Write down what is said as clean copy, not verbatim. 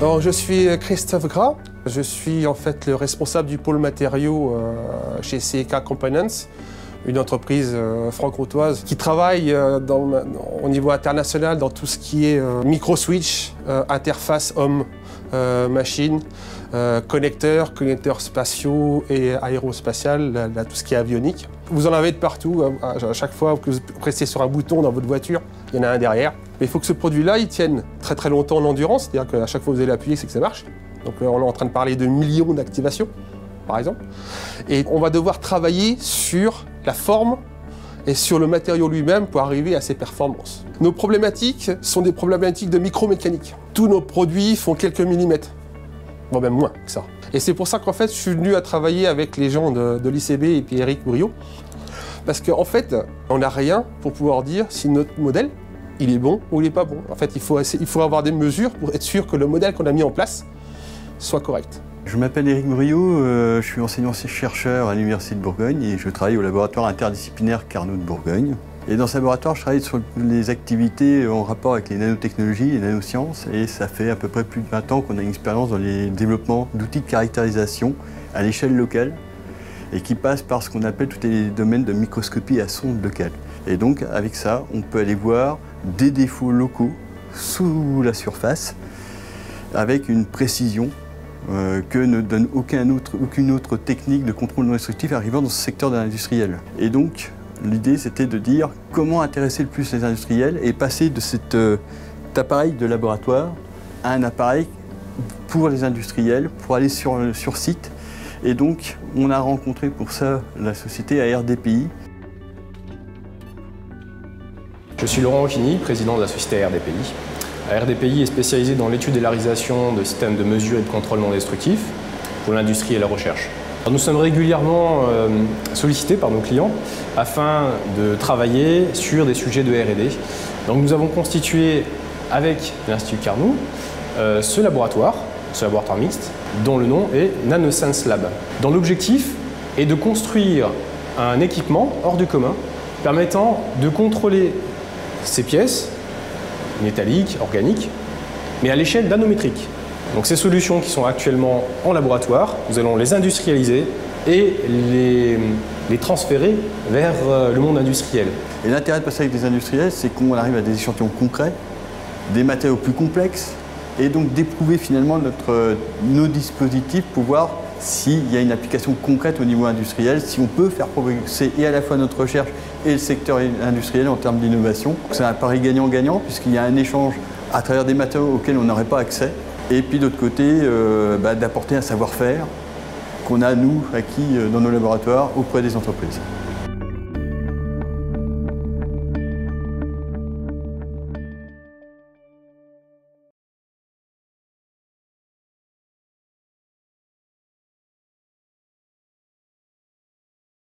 Alors, je suis Christophe Gras, je suis en fait le responsable du pôle matériaux chez CEK Components, une entreprise franc-comtoise qui travaille au niveau international dans tout ce qui est micro-switch, interface homme-machine, connecteurs spatiaux et aérospatial, tout ce qui est avionique. Vous en avez de partout, à chaque fois que vous pressez sur un bouton dans votre voiture, il y en a un derrière. Mais il faut que ce produit-là, il tienne très très longtemps en endurance, c'est-à-dire qu'à chaque fois que vous allez l'appuyer, c'est que ça marche. Donc on est en train de parler de millions d'activations, par exemple. Et on va devoir travailler sur la forme et sur le matériau lui-même pour arriver à ces performances. Nos problématiques sont des problématiques de micromécanique. Tous nos produits font quelques millimètres, bon même moins que ça. Et c'est pour ça qu'en fait, je suis venu à travailler avec les gens de l'ICB et puis Eric Bourriaud. Parce qu'en fait, on n'a rien pour pouvoir dire si notre modèle, il est bon ou il n'est pas bon. En fait, il faut avoir des mesures pour être sûr que le modèle qu'on a mis en place soit correct. Je m'appelle Eric Bourriaud, je suis enseignant-chercheur à l'Université de Bourgogne et je travaille au laboratoire interdisciplinaire Carnot de Bourgogne. Et dans ce laboratoire, je travaille sur les activités en rapport avec les nanotechnologies, les nanosciences, et ça fait à peu près plus de 20 ans qu'on a une expérience dans les développements d'outils de caractérisation à l'échelle locale et qui passe par ce qu'on appelle tous les domaines de microscopie à sonde locale. Et donc, avec ça, on peut aller voir des défauts locaux sous la surface avec une précision que ne donne aucune autre technique de contrôle non destructif arrivant dans ce secteur de l'industriel. Et donc, l'idée, c'était de dire comment intéresser le plus les industriels et passer de cet appareil de laboratoire à un appareil pour les industriels, pour aller sur site. Et donc, on a rencontré pour ça la société ARDPI. Je suis Laurent Occhini, président de la société ARDPI. ARDPI est spécialisée dans l'étude et la réalisation de systèmes de mesure et de contrôle non destructif pour l'industrie et la recherche. Alors, nous sommes régulièrement sollicités par nos clients afin de travailler sur des sujets de R&D. Donc nous avons constitué avec l'Institut Carnot ce laboratoire mixte, dont le nom est NanoSense Lab, dont l'objectif est de construire un équipement hors du commun permettant de contrôler ces pièces métalliques, organiques, mais à l'échelle nanométrique. Donc ces solutions qui sont actuellement en laboratoire, nous allons les industrialiser et les transférer vers le monde industriel. Et l'intérêt de passer avec des industriels, c'est qu'on arrive à des échantillons concrets, des matériaux plus complexes, et donc d'éprouver finalement nos dispositifs pour voir s'il y a une application concrète au niveau industriel, si on peut faire progresser et à la fois notre recherche et le secteur industriel en termes d'innovation. C'est un pari gagnant-gagnant puisqu'il y a un échange à travers des matériaux auxquels on n'aurait pas accès. Et puis d'autre côté, d'apporter un savoir-faire qu'on a, nous, acquis dans nos laboratoires auprès des entreprises.